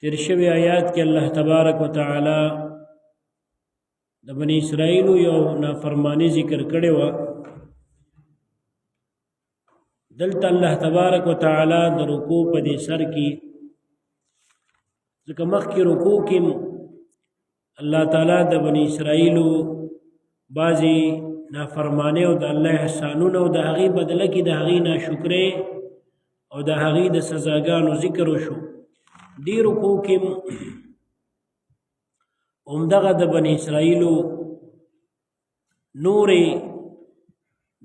تیر شوی آیات کې الله تبارک وتعالى د بنی اسرائیل یو نافرمانی ذکر کړي و. دلته الله تبارک وتعالى د رکوع په دې سر کې ځکه مخکې رکوع کې الله تعالی د بنی اسرائیل بعضی نافرمانی او د الله احسانونه او د هغې بدله کې د هغې ناشکرۍ او د هغې د سزاګانو ذکر وشو. دې رکوع کې همدغه د بنی اسرائیلو نورې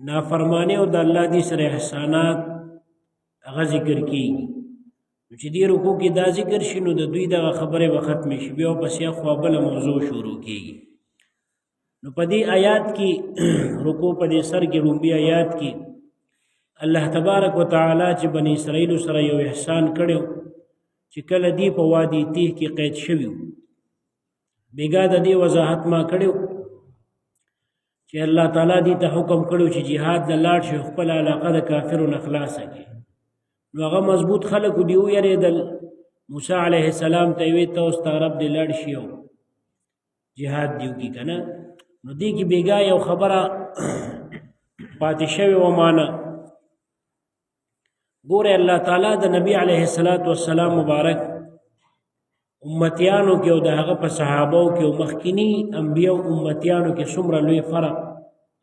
نافرمانی او د الله دې سره احسانات هغه ذکر کېږي. چې دې رکوع کې دا ذکر شي نو د دوی دغه خبرې به ختمې شي، بیا پسې خوا بله موضوع شروع کېږي. نو په دې آیات کې رکوع په دې سر کې لومبي آیات کې الله تبارک وتعالی چې بنی اسرائیل سره یو احسان کړو چې کله دی په وادي تیه کې قید شوی بیګا د دې وضاحت ما کړو چې الله تعالی دې ته حکم کړو چې jihad د لاړ شي خپل علاقه د کافرونو اخلاص کړي. نو هغه مضبوط خلک دی ویریدل. موسی علیه السلام ته وی ته اوس طرف دې لاړ شي او jihad دیو کی کنه. نو دې کې بیګا یو خبره پاتې شوی و معنا ګوره الله تعالی د نبی علیه السلام مبارک امتیانو کې او د هغه په صحابو کې او مخکینی انبیو امتیانو کې څومره لوی فرق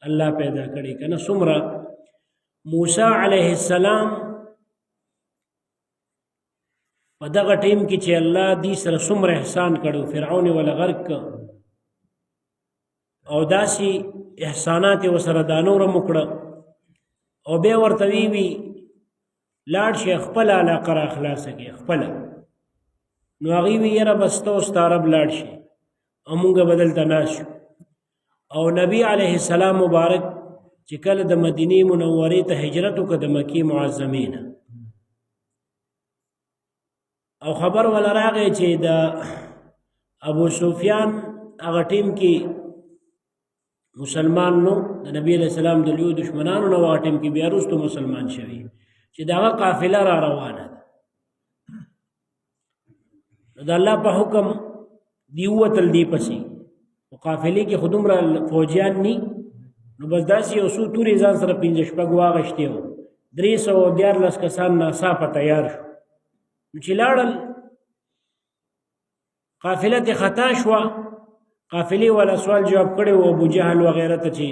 الله پیدا کړی کنه. څومره موسی علیه السلام په دغه ټیم کې چې الله دې سره څومره احسان کړو، فرعون ولا غرق او داسي احسانات وسره دانور مکړه او به ورته وی لاړ شي خپل علاقه را خلاص کړي خپل. نو هغه وی یره بستو ستارب لاړ شي امونګه بدل تناش. او نبی علیه السلام مبارک چې کله د مدینه منوره ته هجرت وکړه د مکی معظمین او خبر ولا راغی چې د ابو سفیان هغه ټیم کې مسلمان نو د نبی علیہ السلام د لوی دشمنانو نو هغه ټیم کې بیا وروسته مسلمان شوی چې دغه قافله را روانه ده. د الله په حکم دی وتل دی پسې او قافلې کې خودم را فوجیان ني نو بس داسې یو څو تورې ځان سره 15 شپږ واغشتي و 314 کسان ناصافه تیار شو. چې لاړل قافله ته خطا شو، قافلې ولا سوال جواب کړي او ابو جهل وغیرہ ته چې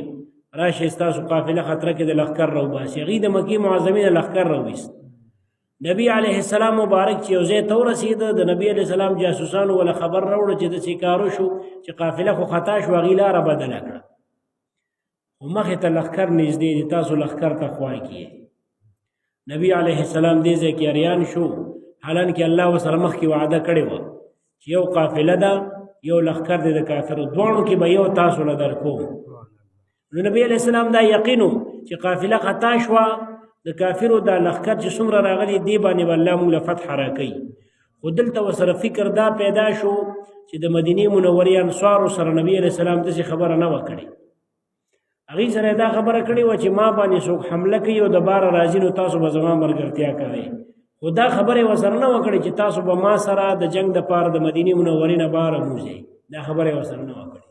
راشه استاسو قافله خطر کې د لخر رو باسي غي د مکی معظمین لخر رو وست. نبی علیه السلام مبارک چې یو ځای ته ورسید د نبی علیه السلام جاسوسانو ولا خبر راوړ چې د سکارو شو چې قافله خو خطا شو غیلا را بدل کړه او مخه ته لخر نږدې دي تاسو لخر ته خوای کیه. نبی علیه السلام دې ځکه اریان شو حالانکه الله وسره مخ کې وعده کړی و چې یو قافله ده یو لخر دې د کافرو دوړو کې به یو تاسو له درکو. نو نبی علیہ السلام دا یقینو چې قافله خطا شو د کافرو دا لخر چې څومره راغلي دی باندې الله موږ له فتح راکړي. خو دلته وسره فکر دا پیدا شو چې د مدینه منورې انصار سره نبی علیہ السلام د خبره نه وکړي. هغه سره دا خبره کړي و چې ما باندې څوک حمله کوي او د بار راځي نو تاسو به زما مرګرتیا کوي. خدا خبره وسره نه وکړي چې تاسو به ما سره د جنگ د پاره د مدینه منورې نه بار موځي. دا خبره وسره نه وکړي.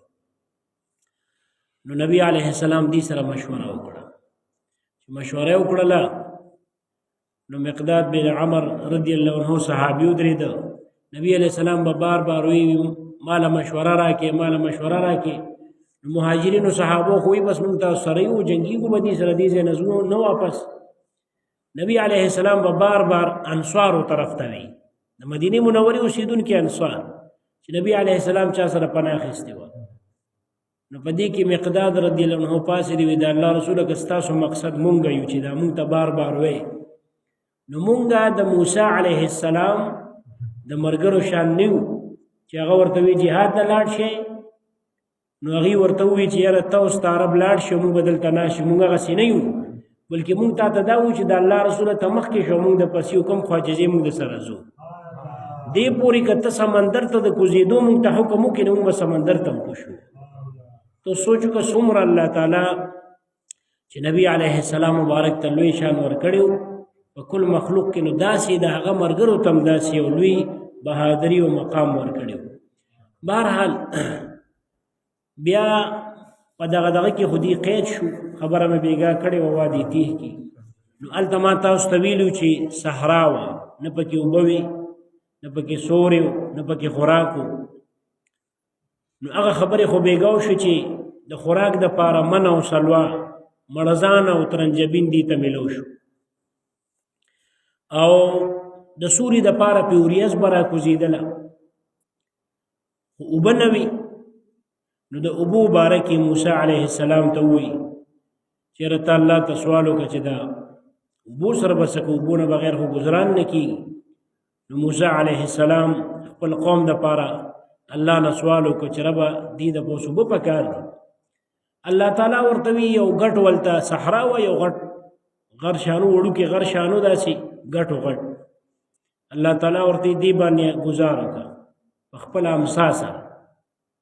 نو نبی علیہ السلام دې سره مشوره وکړه. مشوره وکړه نو مقداد بن عمر رضی الله عنه صحابي ودرید. نبی علیہ السلام به بار بار وی مال مشوره راکې مال مشوره راکې. مهاجرینو صحابو خو بس مونږ ته سره یو جنگي کو بدی سره دې نزو نو واپس. نبی علیہ السلام به بار بار انصار طرف ته وی د مدینه منورې اوسیدونکو انصار چې نبی علیہ السلام چا سره پناه اخیستی و. نو په دې کې مقداد رضی الله عنه پاسې دی د الله رسول کستاسو مقصد مونږ یو چې دا مونږ ته بار بار وې. نو مونږ د موسی علیه السلام د مرګرو شان نیو چې هغه ورته وی jihad نه لاړ شي. نو هغه ورته وی چې یاره تاسو عرب لاړ شي مونږ بدل تنا شي مونږ غسی نه یو بلکې مونږ ته دا و چې د الله رسول ته مخ کې شو مونږ د پسیو کم خواجزي مونږ سره زو دې پوری کته سمندر ته د کوزیدو مونږ ته حکم وکړو مونږ سمندر ته کوشو. تو سوچو که څومره الله تعالی چې نبی علیه السلام مبارک ته لوی شان ورکړو په کل مخلوق کې نو داسې د هغه مرګرو تم داسې او لوی بهادری او مقام ورکړي. بهرحال بیا په دغه کې خودي قید شو، خبره مې بیګا کړې وه وادي تیه کې. نو هلته ما تاسو ته ویلو چې صحرا وه، نه پکې اوبه وې، نه پکې سورې و، نه پکې خوراک و. نو هغه خبرې خو بیګا وشو چې د خوراک دپاره من او سلوا، مړزان او ترنجبین دې ته میلو شو، او د سوري دپاره پې اوریځ به راکوزېدله، خو اوبه نه وي. نو د اوبو باره کې موسی علیه السلام ته ووایي چېرې ته الله ته سوال وکړه چې دا اوبو سره به څه کوو، اوبو نه بغیر خو ګزران نه کېږي. نو موسی علیه السلام خپل قوم دپاره الله نه سوال وکړه چې ربه دې د پوس اوبه پکار دي. الله تعالی ورته وي یو غټ ولته صحرا وه، یو غټ غر شانو، وړوکې غر شانو داسې غټو غټ. الله تعالی ورته دې باندې ګزار وکړه په خپله امسا سره،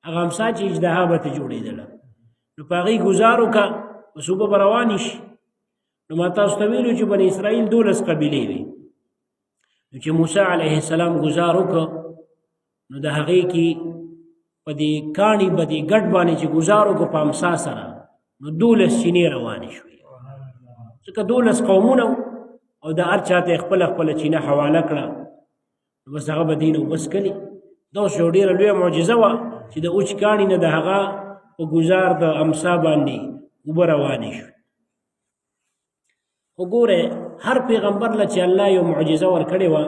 هغه امسا چې اجدها به ته جوړېدله. نو په هغې ګزار وکړه، بس اوبه به روانې شي. نو ما تاسو ته ویلو چې بني اسرائیل 12 قبیلې وې. نو چې موسی علیه السلام ګزار وکړه، نو د هغې کې په دې کاڼي به دې ګډ باندې چې ګزار وکړو په امسا سره، نو 12 چینې روانې شوې. ځکه 12 قومونه او د هر چا ته خپله خپله چینه حواله کړه. نو بس هغه به دې نه وبسکلې. دا اوس یو ډېره لویه معجزه وه چې د اوچ کاڼي نه د هغه په ګزار د امسا باندې اوبه روانې شوې. خو ګوره هر پیغمبر له چې الله یو معجزه ورکړې وه،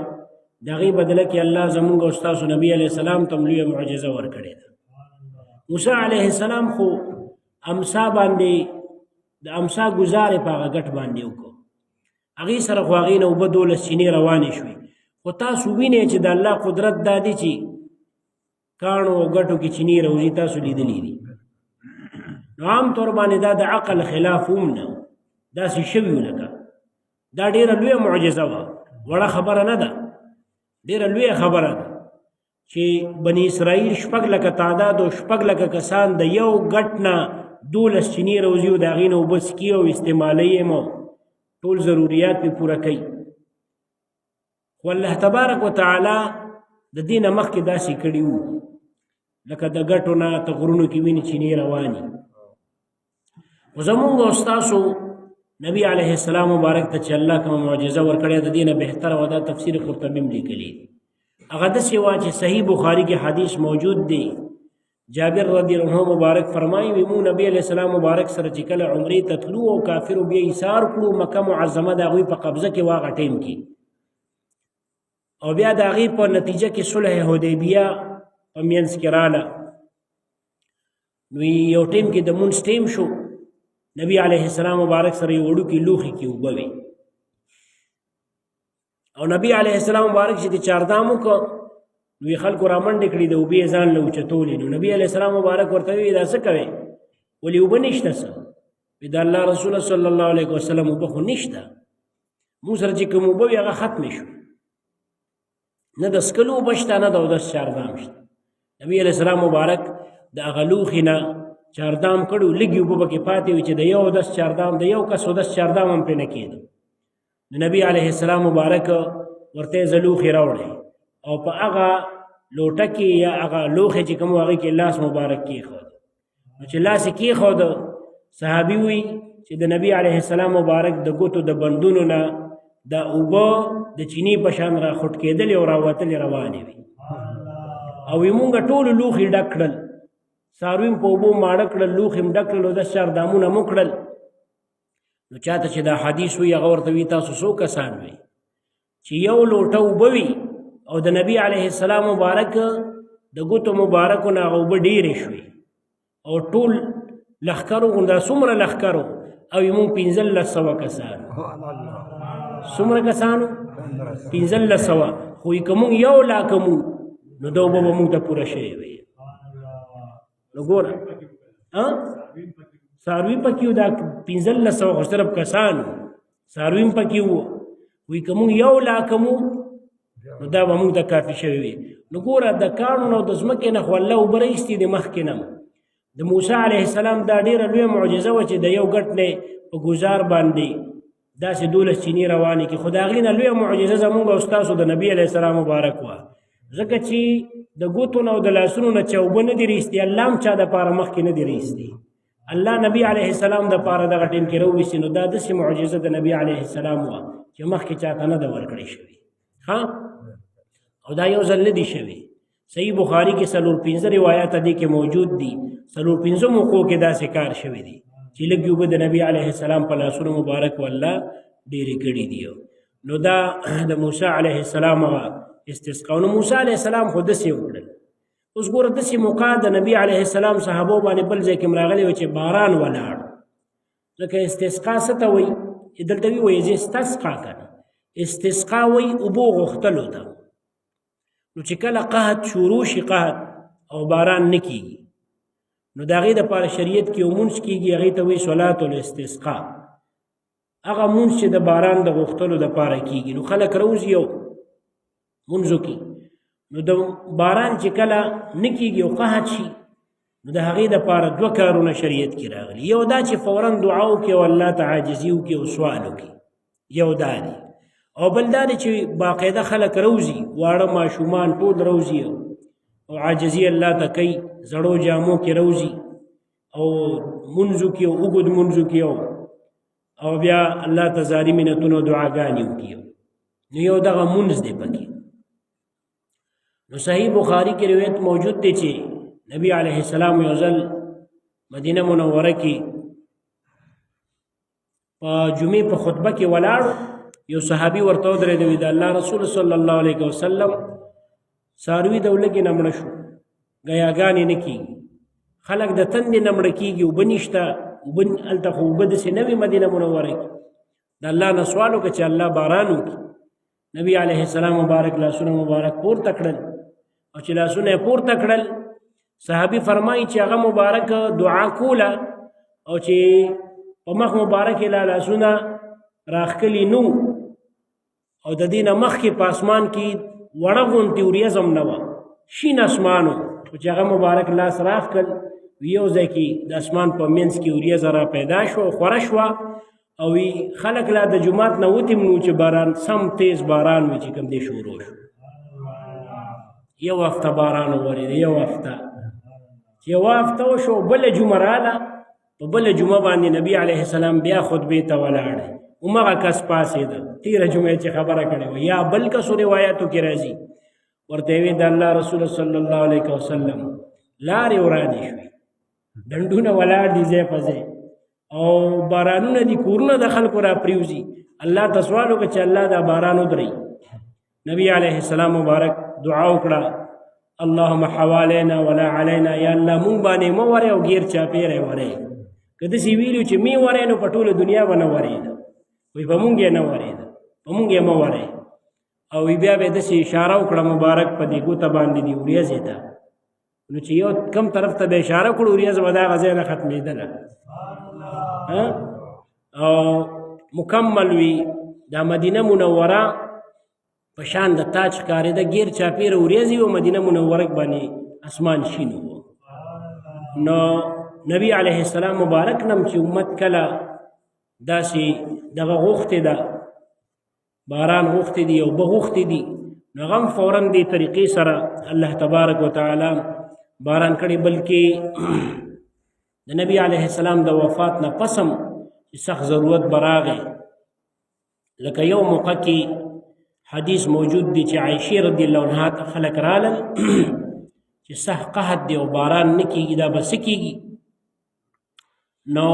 د هغې بدله کې الله زمونږ او ستاسو نبي علیه السلام ته هم لویه معجزه ورکړې ده. موسی علیه السلام خو امسا باندې د امسا ګزار یې په هغه ګټ باندې وکړو، هغې سره خو هغې نه اوبه 12 چینې روانې شوې. خو تاسو وینئ چې د الله قدرت دا دی چې کاڼو او ګټو کې چینې روځي، تاسو لیدلي دي. نو عام طور باندې دا د عقل خلاف هم نه، داسې شوي لکه دا ډېره لویه معجزه وه، وړه خبره نه ده، ډېره لویه خبره ده چې بني اسرائیل 6 لکه تعداد او 6 لکه کسان د یو ګټ نه 12 چینې روځي او د هغې نه اوبه څکي او استعمالوي یې مو ټول ضروریات پې پوره کوي. خو الله تبارک وتعالی د دې نه مخکې داسې کړي وو، لکه د ګټو نه ته غرونو کې وینې چینې رواني. خو زمونږ او ستاسو نبی علیه السلام مبارک ته چې الله کومه معجزه ورکړې د دې نه بهتره وه، دا تفسیر قرطبي هم لیکلي. هغه داسې وه چې صحیح بخاري کې حدیث موجود دی. جابر رضی الله عنه مبارک فرمایي وي مونږ نبی علیه السلام مبارک سره چې کله عمرې ته تلو او کافرو بیا ایثار کړو، مکه معظمه د هغوی په قبضه کې وه هغه ټیم کې، او بیا د هغې په نتیجه کې صلح حدیبیه په منځ کې راله. نو یو ټیم کې د مونځ ټیم شو، نبی علیه السلام مبارک سره یو وړوکي لوښي کې اوبه وې، او نبی علیه السلام مبارک چې د چاردام وکړه، نو یې خلکو رامنډې کړي د اوبې ځان له اوچتولې. نو نبی علیه السلام مبارک ورته وویل دا څه کوې، ولې اوبه نشته څه؟ وایي د الله رسول صلی الله علیه وسلم اوبه خو نشته، مونږ سره چې کوم اوبه وي هغه ختمې شوې، نه د څکلو اوبه شته، نه د اودس چاردام شته. نبی علیه السلام مبارک د هغه لوښي نه چاردام کړو، لږې اوبه پکې پاتې وي چې د یو اودس چاردام د یو کس اودس چاردام هم پرې نه کېده. نو نبی علیه السلام مبارک ورته یې زه لوښي راوړی او په هغه لوټه کې یا هغه لوښی چې کوم هغې کې لاس مبارک کېښود. نو چې لاس یې کېښود، صحابي وي چې د نبی علیه السلام مبارک د ګوتو د بندونو نه دا اوبه د چینې په شان را خوټ کېدلې او راوتلې روانې وي. او وي مونږ ټولو لوښي ډک کړل، څاروي په اوبو ماړه کړل، لوښي م ډک کړل او 10 چاردامونه مو کړل. نو چاته چې دا حدیث وي هغه ورته وي تاسو څو کسان وي چې یو لوټه اوبه وي او د نبی علیه السلام مبارک د ګوتو مبارکو نه هغه اوبه ډېرې شوې او ټول لښکرو دا څومره لښکرو او موږ 1500 کسانو. څومره کسانو؟ 1500. خو که موږ 1 لاکه مو نو دا اوبه به موږ ته پوره شوې وي. نو ګوره څاروي پکې وو، دا 1500 خو صرف کسانو، څاروي هم پکې وو. وایي که موږ 1 لاکه مو نو دا به موږ ته کافي شوی وي. نو ګوره د کاڼو نه او د ځمکې نه خو الله اوبه رایستي د مخکې نه. د موسی علیه السلام دا ډېره لویه معجزه وه چې د یو ګټ نه په ګزار باندې داسې 12 چینې روانې کړي. خو د هغې نه لویه معجزه زمونږ او ستاسو د نبي علیه السلام مبارک وه. ځکه چې د ګوتو نه او د لاسونو نه چې اوبه نه دي رایستي، الله هم چا دپاره مخکې نه دي رایستي. الله نبي علیه السلام دپاره دغه ټیم کې راوویستي، نو دا داسې معجزه د نبي علیه السلام وه چې مخکې چاته نه ده ورکړې شوې. او دا یو ځل نه دي شوي. صحیح بخاري کې 4 روایات دي کې موجود دي. 4 موقعو کې داسې کار شوی دی چې لږ اوبه د نبي علیه السلام په لاسونو مبارک والله ډېرې کړي دي. نو دا د موسی علیه السلام هغه استسقا. نو موسی علیه السلام خو داسې وکړل. اوس ګوره داسې موقع د نبي علیه السلام صحابو باندې بل ځای کې راغلی و چې باران ولاړ. ځکه استسقا څه ته وایي؟ دلته وایي زه استسقا کنه، استسقا وایي اوبو غوښتلو ته. نو چې کله قحط شروع شي، قحط او باران نه کېږي، نو د هغې دپاره شریعت کې یو مونځ کېږي، هغې ته وایي صلات الاستسقا. هغه مونځ چې د باران د غوښتلو دپاره کېږي، نو خلک راوځي او مونځو کې. نو د باران چې کله نه کېږي او قحط شي، نو د هغې دپاره 2 کارونه شریعت کې راغلي. یو دا چې فوراً دعا وکړي او الله ته عاجزي وکړي او سوال وکړي، یو دا دی. او بل دا دی چې باقاعده خلک راوځي، واړه ماشومان ټول راوځي او عاجزي الله ته کوي، زړو جامو کې راوځي او منځو کې او اوږد منځو کې او بیا الله ته زاري منتونه او دعاګانې وکړي. نو یو دغه منځ دی پکې. نو صحیح بخاري کې روایت موجود دی چې نبی علیه السلام یو ځل مدینه منوره کې په جمعې په خطبه کې ولاړ. یو صحابي ورته ودرېد، د الله رسول صلی الله علیه وسلم څاروي د ولږې نه مړه شو، ګیاګانې نه کېږي، خلک د تندې نه مړه کېږي، اوبه نشته، اوبه هلته خو اوبه داسې نه وي مدینه منوره کې. د الله نه سوال وکړه چې الله باران وکړي. نبي علیه السلام مبارک لاسونه مبارک پورته کړل، او چې لاسونه یې پورته کړل، صحابي فرمایي چې هغه مبارک دعا کوله او چې په مخ مبارک یې لاسونه راښکلي نو، او د دې نه مخکې په اسمان کې وړه غوندې وریځم نه وه، شین اسمان و. چې هغه مبارک لاس راښکل، یو ځای کې د اسمان په منځ کې وریځه را پیدا شوه، خوره شوه، او خلک لا د جومات نه وتې نو چې باران سم تیز باران وي چې کوم دی شروع شو. یو هفته باران وورېده، یو هفته چې یوه هفته وشو، بله جمعه راله. په بله جمعه باندې نبي علیه السلام بیا خطبې ته ولاړ، همغه کس پاڅېده، تېره جمعه چې خبره کړې وه. یا بل کسو روایاتو کې راځي، ورته وی د الله رسول صلی الله علیه وسلم لارې ورانې شوې، ډنډونه ولاړ دي ځای په ځای، او بارانونه دي، کورونه د خلکو را پریوځي. الله ته سوال وکړه چې الله دا باران ودرئ. نبی علیه السلام مبارک دعا وکړه، اللهم حوالینا ولا علینا، یا الله مونږ باندې مه ورئ او غیر چاپېره ورئ. که داسې ویلو چې مې ورئ نو په ټوله دنیا به نه ورېده، وایي په مونږ یې نه ورېده، په مونږ یې مه ورئ. او بیا به یې داسې اشاره وکړه مبارک په دې ګوته باندې دې وریځې ته، نو چې یو کم طرف ته به اشاره کړو، وریځ به د هغه ځای نه ختمېدله او مکمل وي. دا مدینه منوره په شان د تاج ښکارېده، غیر چاپېره وریځې و، مدینه منوره باندې اسمان شین و. نو نبی علیه السلام مبارک نم چې امت کله داسې دغه غوښتې ده، باران غوښتې دي، اوبه غوښتې دي، نو هغه هم فوراً دې طریقې سره الله تبارک وتعالی باران کړي. بلکې د نبی علیه السلام د وفات نه پس هم چې سخت ضرورت به راغی، لکه یو موقع کې حدیث موجود دی چې عایشې رضی الله عنها ته خلک رالل چې سخت قحط دی او باران نه کېږي، دا به څه کېږي؟ نو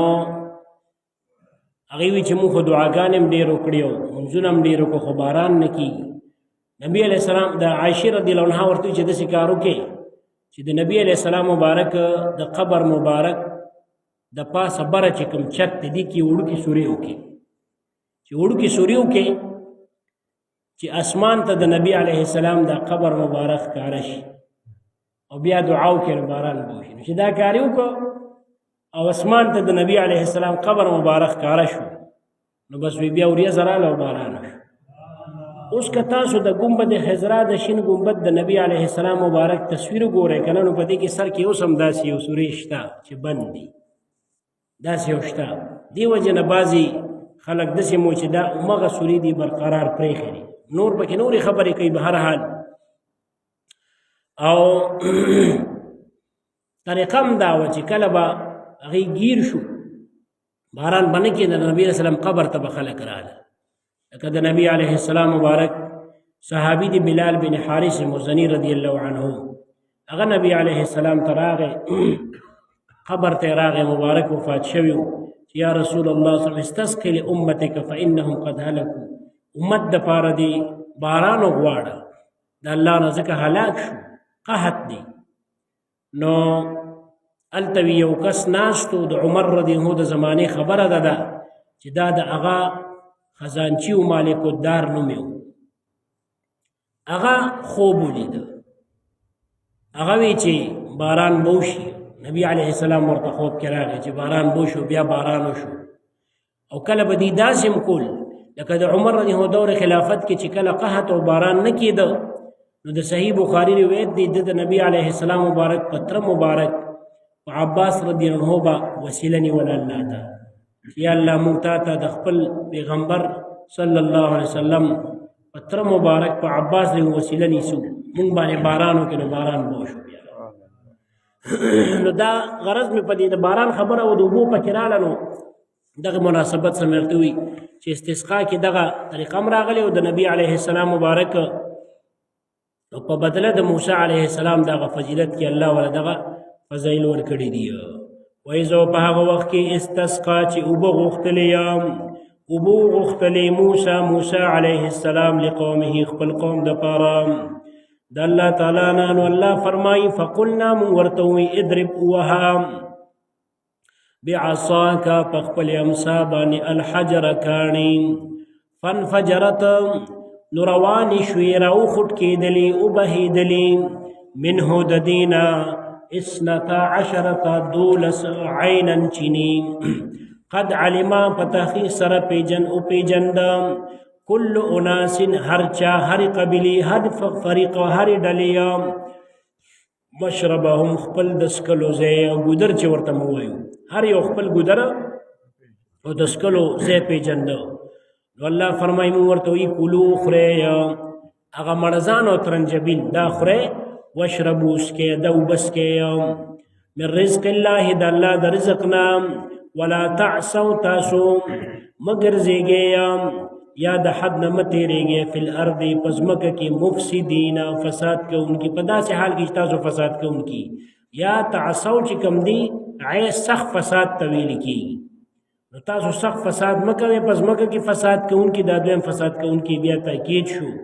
هغې وی چې موږ خو دعاګانې هم ډېر وکړې او منځونه هم ډېر وکړو، خو باران نه کېږي. نبي علیه السلام د عایشې رضی الله عنها ورته چې داسې کار وکړې چې د نبي علیه السلام مبارک د قبر مبارک د پاسه بره چې کوم چت دی، دې کې وړوکې سورې وکړي، چې وړوکې سورې وکړي چې اسمان ته د نبی علیه السلام د قبر مبارک ښکاره شي، او بیا دعا وکړي باران به وشي. نو چې دا کار یې وکړو او اسمان ته د نبی علیه السلام قبر مبارک ښکاره شو، نو بس وی بیا وریځه راله او باران وشو. اوس که تاسو د ګنبد خضرا د شین ګنبد د نبی علیه السلام مبارک تصویر وګورئ که نه، نو په دې کې سر کې اوس هم داسې یو سورې شته چې بند دي، داسې یو شته. دې وجې نه بعضې خلک داسې مو چې دا همغه سورې دي برقرار پرېښې دي، نور پکې نورې خبرې کوي. به هر حال او طریقه هم دا وه چې کله به هغې ګیر شو باران به نه کېده د نبي علیه السلام قبر ته به خلک راغله لکه د نبي علیه السلام مبارک صحابي دی بلال بن حارث مزني رضی الله عنه هغه نبی علیه السلام ته راغی قبر ته راغی مبارک وفات شوی یا رسول الله صلی الله استسقي لامتك فانهم قد هلكوا امت د پاره دی باران وغواړه د الله نه ځکه هلاک شو قحط دی نو التوی یو کس ناستو د عمر رضی الله د زمانه خبره ده چې دا د هغه خزانچی او مالک الدار نوم یو هغه خوب ولید هغه وی چې باران بوشي نبی علیه السلام ورته خوب کې راغی چې باران بوشو بیا باران وشو او کله به دي داسم کول لکه د عمر رضی الله دور خلافت کې چې کله قحط او باران نه کېده نو د صحیح بخاری روایت دی د نبی علیه السلام مبارک پتر مبارک عباس رضی الله عنه با وسیله نیول الله ته یا الله مونږ ته د خپل پیغمبر صلی الله علیه وسلم پتر مبارک په عباس له وسیله نیسو مونږ باندې بارانو کې باران بوشو نو دا غرض مې پدې د باران خبره او د اوبو پکې رااله نو دغه مناسبت سره مرته وي چې استسقا کې دغه طریقه راغلی او د نبی علیه السلام مبارک او په بدله د موسی علیه السلام دغه فضیلت کې الله ولا دغه فضایل ورکړي دي وایزو په هغه وخت کې استسقا چې اوبه غوښتلې یم اوبه غوښتلې موسی علیه السلام لقومه خپل قوم د پاره د الله تعالی نه نو الله فرمایي فقلنا من ورتوي اضرب وها بعصاك فخپل امسا باندې الحجر کانی فانفجرت نوروان شوی راو خټ کېدلی او بهیدلی منه د دینا 12 دولس عینا چینی قد علما پتاخی سر پیجن او پیجند کل اناس هر چا هر قبلی هر فریق هر ډلیا مشربهم خپل دسکلو زی ګودر چې ورته مو وایو هر یو خپل ګودر او دسکلو زی پیجند والله فرمای مو ورته وی کلو خره هغه مرزان او ترنجبیل دا خره واشربوا اسکه دو بسکه من رزق الله د الله د رزقنا ولا تعصوا تاسو مگر زیږه یا د حد نه متیریږي فی الارض پزمکه کې مفسدین فساد کوونکی په داسې حال کې تاسو فساد کوونکی یا تعصوا چې کم دی عی سخت فساد طویل کی نو تاسو سخت فساد مکوي پزمکه کې فساد کوونکی دا دویم فساد کوونکی بیا تاکید شو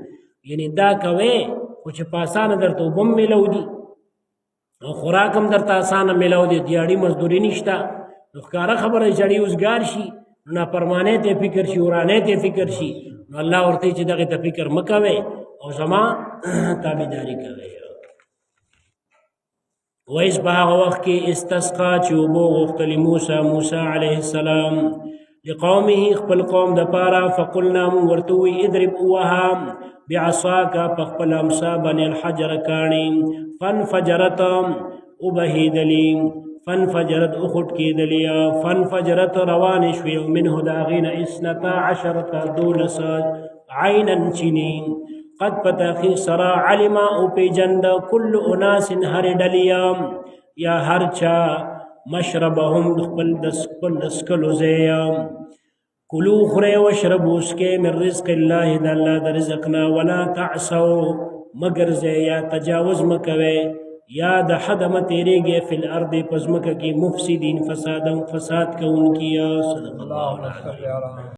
یعنی دا کوي او چې پاسانه درته وبم ملو دي او خوراک هم درته اسانه ملو دي دیاړي مزدوري نشته نو ښکاره خبره چړي اوسګار شي نه پرمانه ته فکر شي ورانه ته فکر شي نو الله ورته چې دغه ته فکر مکوي او زما تابعداري کوي وایس په هغه وخت کې استسقا چې وبو غوښتل موسی علیه السلام لقومه خپل قوم د پاره فقلنا ورتوي اضرب وها بعصاك فخپل امسا بن الحجر کانی فانفجرت وبهدلی فانفجرت اخت کېدلیا فانفجرت روان شوی منه داغین 12 دولس عینا چینی قد پتاخی سرا علما او پیجند کل اناس هر ډلیا یا هر چا مشربهم خپل دسکلو زیا کلو خره وشربوا اسکه من رزق الله د الله د رزقنا ولا تعصوا مگر زیا تجاوز مکوي یا د حد متیریږي فی الارض پزمکه کې مفسدین فساد کوونکی صدق الله العظیم